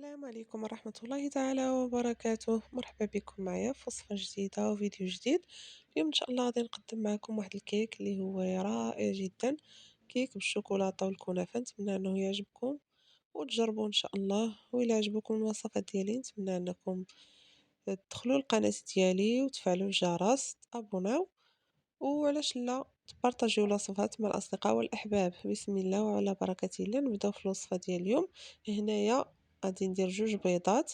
السلام عليكم ورحمة الله تعالى وبركاته. مرحبا بكم معايا في وصفة جديدة وفيديو جديد. اليوم إن شاء الله غادي نقدم معكم واحد الكيك اللي هو رائع جدا، كيك بالشوكولاتة والكنافة. نتمنى أنه يعجبكم وتجربوا إن شاء الله، وإلا عجبكم الوصفات ديالي نتمنى أنكم تدخلوا القناة ديالي وتفعلوا الجرس تابوناو، وعلاش لا تبارطاجيو الوصفات مع الأصدقاء والأحباب. بسم الله وعلى بركة الله، نبداو في الوصفة ديال اليوم. هنايا غادي ندير 2 بيضات،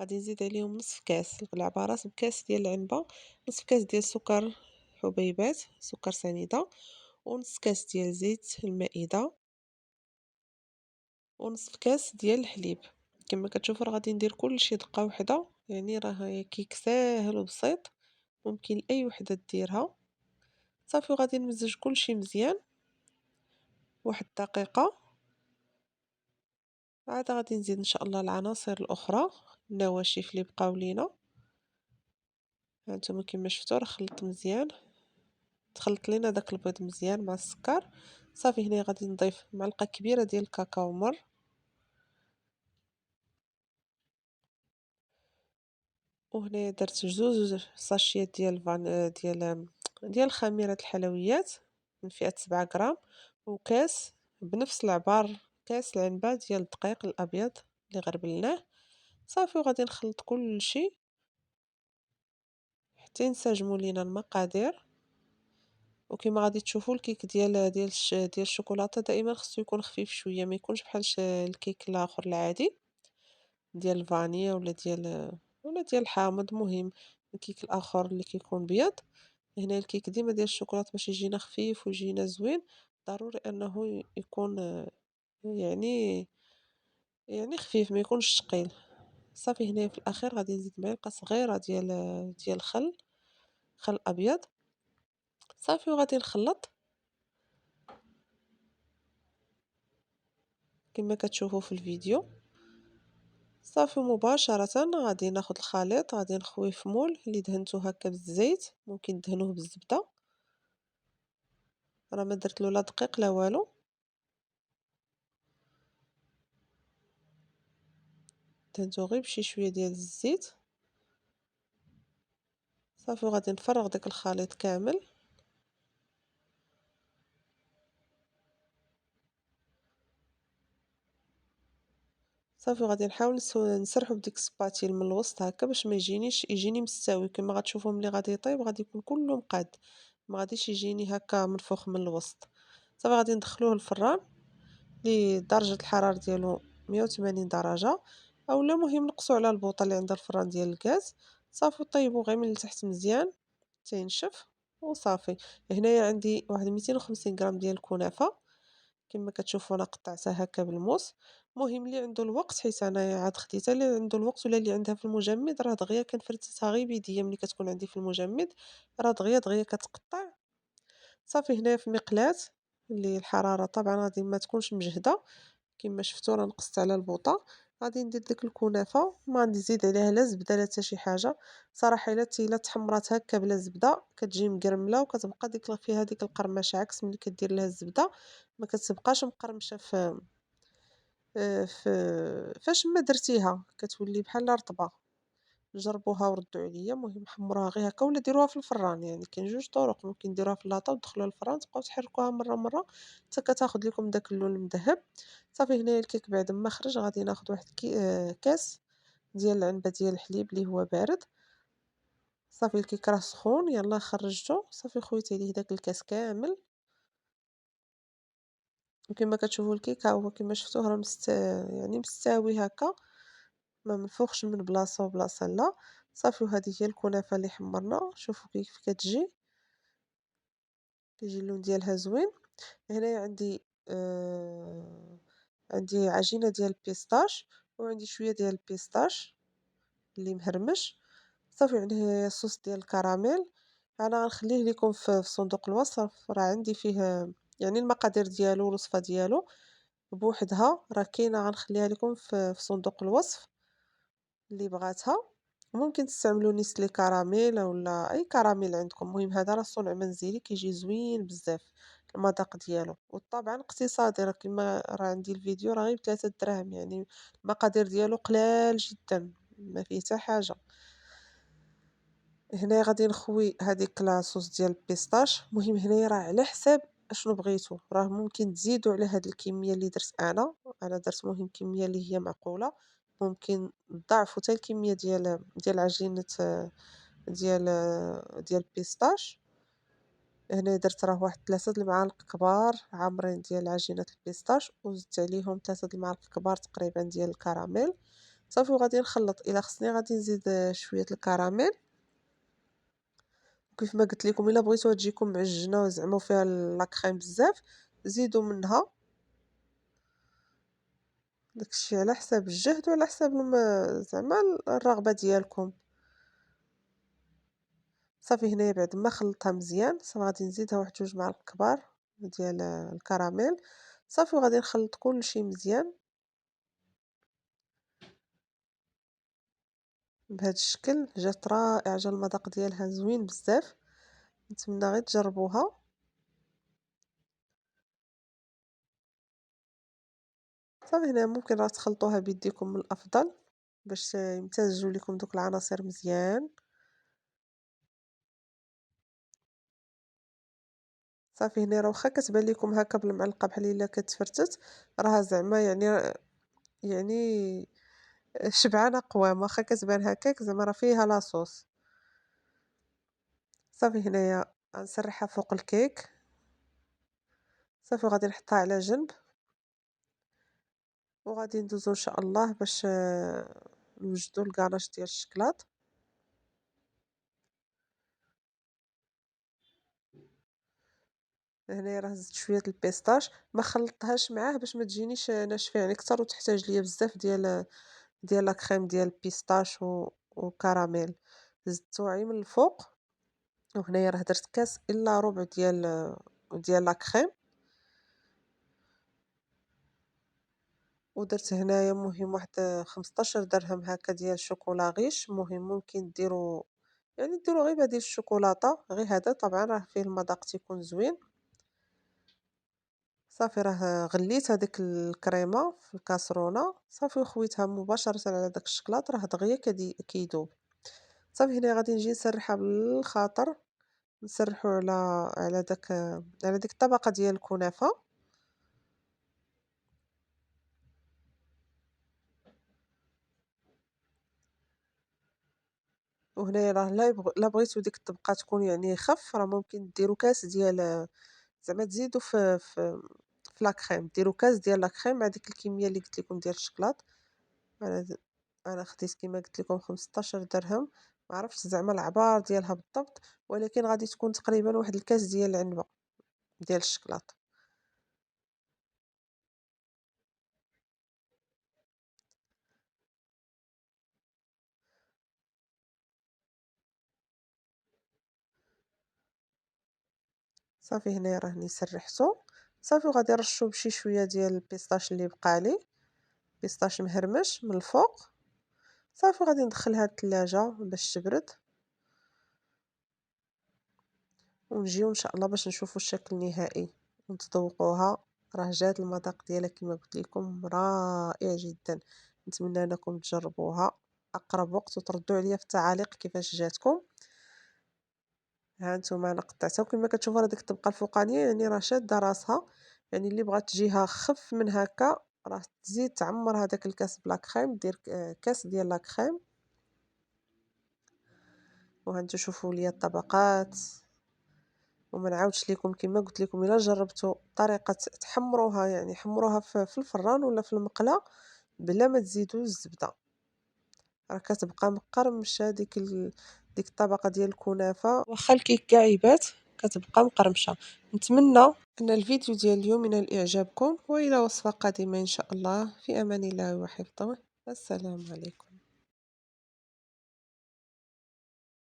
غادي نزيد عليهم نصف كاس العبارة بكاس ديال العنبة، نصف كاس ديال السكر حبيبات سكر سنيدة، ونصف كاس ديال زيت المائدة، ونصف كاس ديال الحليب. كما كتشوفوا راه غادي ندير كلشي دقة وحدة، يعني راه كيك ساهل وبسيط ممكن أي وحدة ديرها. صافي وغادي نمزج كلشي مزيان واحد الدقيقة، عاد غادي نزيد إن شاء الله العناصر الأخرى النواشف اللي بقاو لينا. هانتوما كما شفتوا راه خلطت مزيان، تخلط لينا داك البيض مزيان مع السكر. صافي هنا غادي نضيف معلقة كبيرة ديال الكاكاو مر، وهنايا درت جوج ساشيات ديال ديال خميرة الحلويات من فئة 7 غرام، وكاس بنفس العبار كاس العنبة ديال الدقيق الأبيض اللي غربلناه. صافي وغادي نخلط كلشي حتى ينسجموا لينا المقادير. وكما غادي تشوفوا الكيك ديال الشوكولاتة دائما خصو يكون خفيف شوية، ما يكونش بحال الكيك الاخر العادي ديال الفانيا ولا ديال الحامض. مهم الكيك الاخر اللي كيكون بيض. هنا الكيك ديما ديال الشوكولاتة باش يجينا خفيف ويجينا زوين ضروري انه يكون يعني خفيف ما يكونش ثقيل. صافي هنا في الاخير غادي نزيد معلقة صغيرة ديال خل ابيض. صافي وغادي نخلط كما كتشوفوا في الفيديو. صافي مباشرة غادي ناخد الخليط غادي نخويه في مول اللي دهنته هكا بالزيت، ممكن دهنوه بالزبدة، راه ما درتلو لا دقيق لا والو. دهنتو غير بشي شوية ديال الزيت. صافي وغادي نفرغ داك الخليط كامل. صافي وغادي نحاول نسرحو بديك السباتيل من الوسط هكا باش ما يجيني مستوي. كما غتشوفوا ملي غادي يطيب غادي يكون كله مقاد، ما غاديش يجيني هكا منفوخ من الوسط. صافي غادي ندخلوه الفران درجة الحرارة ديالو 180 درجة، اولا مهم نقصوا على البوطه اللي عندها الفران ديال الغاز. صافي طيبوا غير من التحت مزيان حتى ينشف وصافي. هنايا عندي واحد 250 غرام ديال الكنافه، كما كتشوفوا انا قطعتها هكا بالموس. مهم اللي عنده الوقت، حيت انا عاد خديتها اللي عنده الوقت ولا اللي عندها في المجمد راه دغيا كنفرتها غير بيديا. ملي كتكون عندي في المجمد راه دغيا دغيا كتقطع. صافي هنايا في مقلاة اللي الحرارة طبعا غادي ما تكونش مجهدة، كما شفتوا راه نقصت على البوطه. غادي ندير ديك الكنافه، ما غادي نزيد عليها لا زبده لا حتى شي حاجه. صراحه الا تحمرات هكا بلا زبده كتجي مقرمله وكتبقى فيها ديك القرمشه، عكس ملي كدير لها الزبده ما كتبقاش مقرمشه فاش ما درتيها كتولي بحال رطبه. جربوها وردوا عليا. مهم حمروها غير هكا ولا ديروها في الفران، يعني كاين 2 طرق، ممكن ديروها في اللاطا ودخلوها الفران تبقاو تحركوها مره مره حتى كتاخذ لكم داك اللون المذهب. صافي هنايا الكيك بعد ما خرج غادي ناخذ واحد كاس ديال العنبه ديال الحليب اللي هو بارد. صافي الكيك راه سخون يلا خرجته. صافي خويت عليه داك الكاس كامل، وكما كتشوفوا الكيك ها هو كما شفتوه راه يعني مستوي هكا، ما منفوخش من بلاصه وبلاصه لا. صافي وهذه هي الكنافه اللي حمرنا، شوفوا كيف كتجي، كيجي اللون ديالها زوين. هنايا عندي عجينه ديال البيستاش، وعندي شويه ديال البيستاش اللي مهرمش. صافي عندي الصوص ديال الكراميل، انا غنخليه لكم في صندوق الوصف، راه عندي فيه يعني المقادير ديالو والوصفه ديالو بوحدها راه كاينه، غنخليها لكم في صندوق الوصف اللي بغاتها. ممكن تستعملوا نيسلي كراميل ولا اي كراميل عندكم، المهم هذا راه صنع منزلي كيجي زوين بزاف. المذاق ديالو، وطبعًا اقتصادي راه كيما راه عندي الفيديو راه غير ب3 دراهم يعني المقادير ديالو قلال جدًا، ما فيه حتى حاجة. هنايا غادي نخوي هاديك لاصوص ديال البيستاش، المهم هنايا راه على حساب أشنو بغيتو، راه ممكن تزيدو على هاد الكمية اللي درت أنا درت المهم كمية اللي هي معقولة، ممكن تضاعفو حتى الكمية ديال عجينة ديال البيستاش. هنا درت راه واحد 3 د المعالق كبار عامرين ديال عجينة البيستاش، وزدت عليهم 3 د المعالق كبار تقريبا ديال الكراميل، صافي وغادي نخلّط، إلا خصني غادي نزيد شوية الكراميل، وكيف ما قلت لكم إلا بغيتوها تجيكم معجنة زعما وفيها لا كريم بزاف زيدوا منها، داك الشي على حساب الجهد وعلى حساب زعما الرغبة ديالكم. صافي هنايا بعد ما خلطتها مزيان صافي غادي نزيدها واحد 2 معالق كبار ديال الكراميل، صافي وغادي نخلط كلشي مزيان بهذا الشكل. جات رائعة، جا المذاق ديالها زوين بزاف، نتمنى غير تجربوها. صافي هنا ممكن راه تخلطوها بيديكم من الأفضل باش يمتزجوا لكم دوك العناصر مزيان. صافي هنا راه واخا كتبان لكم هكا بالمعلقة بحال إلا كتفرتت، راه زعما يعني شبعانة قوام، واخا كتبان هكاك زعما راه فيها لاصوص. صافي هنايا غنسرحها فوق الكيك، صافي وغادي نحطها على جنب، وغادي ندوزو إن شاء الله باش نوجدو الكاناش ديال الشكلاط. هنايا راه زدت شوية البيستاش، ما خلطتهاش معاه باش ما تجينيش ناشفة يعني كتر وتحتاج ليا بزاف ديال لا كريم ديال البيستاش وكراميل، زدتو غير من الفوق. وهنايا راه درت كاس إلا ربع ديال لا كريم، ودرت هنايا المهم واحد 15 درهم هكا ديال شوكولا غيش، المهم ممكن ديرو غير بديل الشوكولاتة، غير هذا طبعًا راه فيه المذاق تيكون زوين. صافي راه غليت هاديك الكريمة في الكاسرونة، صافي وخويتها مباشرة على داك الشكلاط راه دغيا كيدوب. صافي هنا غادي نجي نسرّحها بالخاطر، نسرّحو على ديك الطبقة ديال الكنافة. وهنايا راه لا بغيتو ديك الطبقة تكون يعني خف، راه ممكن ديروا كاس زعما تزيدوا في لا كريم، ديروا كاس ديال لا كريم مع ديك الكمية اللي قلت لكم ديال الشكلاط. أنا د أنا خديت كيما قلت لكم 15 درهم، ما عرفتش زعما العبار ديالها بالضبط، ولكن غادي تكون تقريبًا واحد الكاس ديال العنبة ديال الشكلاط. صافي هنايا راني سرّحتو، صافي وغادي نرشّو بشي شوية ديال البيسطاش اللي بقى لي، بيسطاش مهرمش من الفوق، صافي وغادي ندخلها التلاجة باش تبرد، ونجيو إن شاء الله باش نشوفو الشكل النهائي ونتذوقوها. راه جات المذاق ديالها كيما قلت لكم رائع جدًا، نتمنى أنكم تجربوها أقرب وقت وتردوا عليا في التعاليق كيفاش جاتكم. ها نتوما أنا قطعتها وكما كتشوفوا راه ديك الطبقة الفوقانية يعني راه شادة راسها، يعني اللي بغات جهة خف من هكا راه تزيد تعمر هداك الكاس بلا كريم، دير كاس ديال لا كريم. وهانتو شوفوا ليا الطبقات، وما نعاودش ليكم كما قلت لكم إلا جربتوا طريقة تحمروها يعني حمروها في الفران ولا في المقلة بلا ما تزيدوا الزبدة، راه كتبقى مقرمشة ديك الطبقة ديال الكنافة واخا الكيك كاع يبات كتبقى مقرمشة. نتمنى أن الفيديو ديال اليوم ينال إعجابكم، وإلى وصفة قادمة إن شاء الله، في أمان الله وحفظه، السلام عليكم.